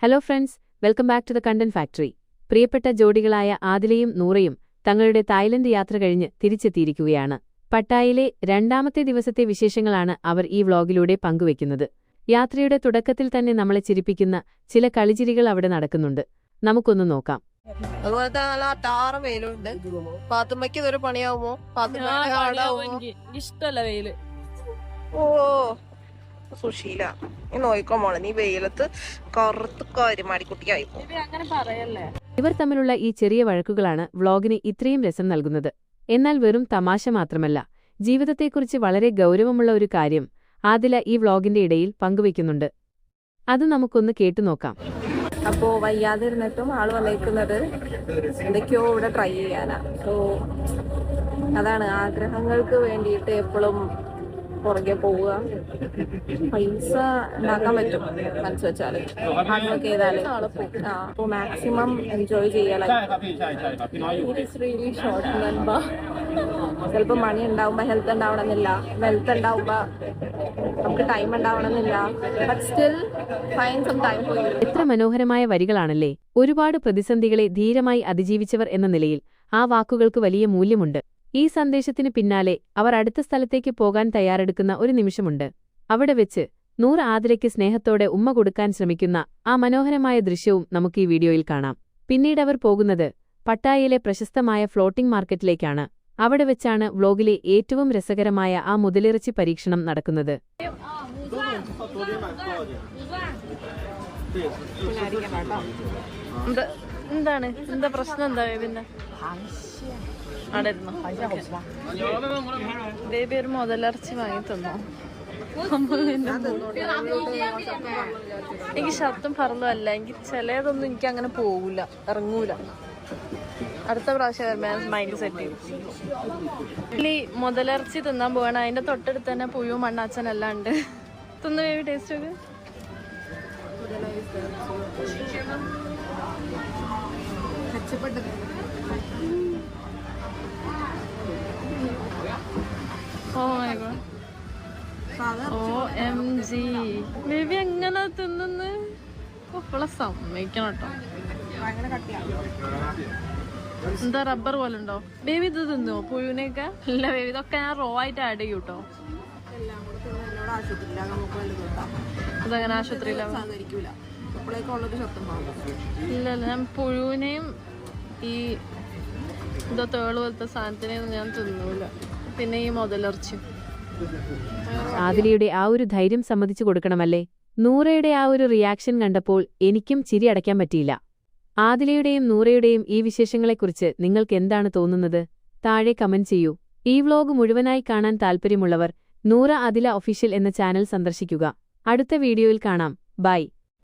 Hello friends, welcome back to the content factory. പ്രിയപ്പെട്ട ജോഡികളായ ആദിലയും നൂറയും തങ്ങളുടെ തായ്ലൻഡ് യാത്ര കഴിഞ്ഞ് തിരിച്ചെത്തിയിരിക്കുകയാണ്. പട്ടായയിലെ രണ്ടാമത്തെ ദിവസത്തെ വിശേഷങ്ങളാണ് അവർ ഈ വ്ളോഗിലൂടെ പങ്കുവെക്കുന്നത്. യാത്രയുടെ തുടക്കത്തിൽ തന്നെ നമ്മളെ ചിരിപ്പിക്കുന്ന ചില കളിചിരികൾ അവിടെ നടക്കുന്നുണ്ട്. നമുക്കൊന്ന് നോക്കാം. അതുപോലെ തന്നെ നല്ല അട്ടാറ് വെയിലുണ്ട്. പാത്തുമ്മയ്ക്ക് ഇതൊരു പണിയാവുമോ? ഇഷ്ടല്ല വെയില്. ഓ സുശീല, നീ നോയിക്കോ മോളെ, നീ വെയിലത്ത് കറുത്ത് കാര്യമാടിക്കുട്ടിയായി. അങ്ങനെ പറയല്ലേ. ഇവർ തമ്മിലുള്ള ഈ ചെറിയ വഴക്കുകളാണ് വ്ളോഗിന് ഇത്രയും രസം നൽകുന്നത്. എന്നാൽ വെറും തമാശ മാത്രമല്ല, ജീവിതത്തെക്കുറിച്ച് വളരെ ഗൗരവമുള്ള ഒരു കാര്യം ആദില ഈ വ്ളോഗിന്റെ ഇടയിൽ പങ്കുവയ്ക്കുന്നുണ്ട്. അത് നമുക്കൊന്ന് കേട്ടുനോക്കാം. അപ്പോ വയ്യാതിരുന്നിട്ടും ആള് വന്നേക്കുന്നത് എന്തൊക്കെയോ ഇവിടെ ട്രൈ ചെയ്യാനാ. സോ അതാണ്, ആഗ്രഹങ്ങൾക്ക് വേണ്ടിയിട്ട് എപ്പോഴും പുറകെ പോവുക. പൈസ ഉണ്ടാക്കാൻ പറ്റും മനസ്സ് വെച്ചാല്, ഹാർഡ് വർക്ക് ചെയ്താല്. അപ്പൊ മാക്സിമം എൻജോയ് ചെയ്യാൻ. ചിലപ്പോ മണി ഉണ്ടാവുമ്പോ ഹെൽത്ത് ഉണ്ടാവണമെന്നില്ല, വെൽത്ത് ഉണ്ടാവുമ്പോ നമുക്ക് ടൈം ഉണ്ടാവണമെന്നില്ല. But still find some time for you. എത്ര മനോഹരമായ വരികളാണല്ലേ. ഒരുപാട് പ്രതിസന്ധികളെ ധീരമായി അതിജീവിച്ചവർ എന്ന നിലയിൽ ആ വാക്കുകൾക്ക് വലിയ മൂല്യമുണ്ട്. ഈ സന്ദേശത്തിന് പിന്നാലെ അവർ അടുത്ത സ്ഥലത്തേക്ക് പോകാൻ തയ്യാറെടുക്കുന്ന ഒരു നിമിഷമുണ്ട്. അവിടെ വെച്ച് നൂറ് ആതിരയ്ക്ക് സ്നേഹത്തോടെ ഉമ്മ കൊടുക്കാൻ ശ്രമിക്കുന്ന ആ മനോഹരമായ ദൃശ്യവും നമുക്ക് ഈ വീഡിയോയിൽ കാണാം. പിന്നീട് അവർ പോകുന്നത് പട്ടായയിലെ പ്രശസ്തമായ ഫ്ലോട്ടിംഗ് മാർക്കറ്റിലേക്കാണ്. അവിടെ വെച്ചാണ് വ്ളോഗിലെ ഏറ്റവും രസകരമായ ആ മുതലിറച്ചി പരീക്ഷണം നടക്കുന്നത്. എന്താണ് എന്താ പ്രശ്നം? എന്താ ബേബിന്റെ ബേബി ഒരു മുതലിറച്ചി വാങ്ങി തന്നോ? എനിക്ക് ശബ്ദം പറഞ്ഞല്ല, എനിക്ക് ചിലതൊന്നും എനിക്ക് അങ്ങനെ പോകൂല, ഇറങ്ങൂല. അടുത്ത പ്രാവശ്യം മൈൻഡ് സെറ്റ് ചെയ്യും. ഈ മുതലിറച്ചി തിന്നാൻ പോകണം. അതിന്റെ തൊട്ടടുത്ത് തന്നെ പുഴുവും മണ്ണാച്ചനെല്ലാം ഉണ്ട്. തിന്ന് ബേബി ടേസ്റ്റ് ഒക്കെ ബേബി എങ്ങനെ തിന്നുന്ന് ഇപ്പോളെ സമ്മതിക്കണം കേട്ടോ. എന്താ റബ്ബർ പോലെ ഉണ്ടോ ബേബി? ഇത് തിന്നോ പുഴുവിനെയൊക്കെ? ഇല്ല ബേബി, ഇതൊക്കെ ഞാൻ റോ ആയിട്ട് ആഡ് ചെയ്യും കേട്ടോ. അതങ്ങനെ ആശുപത്രിയിലാണ്? ഇല്ല ഞാൻ പുഴുവിനെയും ഈ ഇതോ തേള് പോലത്തെ സാധനത്തിനെയൊന്നും ഞാൻ തിന്നൂല. പിന്നെ ഈ മുതലിറച്ചി. ആദിലയുടെ ആ ഒരു ധൈര്യം സമ്മതിച്ചു കൊടുക്കണമല്ലേ. നൂറയുടെ ആ ഒരു റിയാക്ഷൻ കണ്ടപ്പോൾ എനിക്കും ചിരി അടയ്ക്കാൻ പറ്റിയില്ല. ആദിലയുടെയും നൂറയുടെയും ഈ വിശേഷങ്ങളെക്കുറിച്ച് നിങ്ങൾക്ക് എന്താണ് തോന്നുന്നത്? താഴെ കമന്റ് ചെയ്യൂ. ഈ വ്ളോഗ് മുഴുവനായി കാണാൻ താൽപ്പര്യമുള്ളവർ നൂറ ആദില ഒഫീഷ്യൽ എന്ന ചാനൽ സന്ദർശിക്കുക. അടുത്ത വീഡിയോയിൽ കാണാം. ബൈ.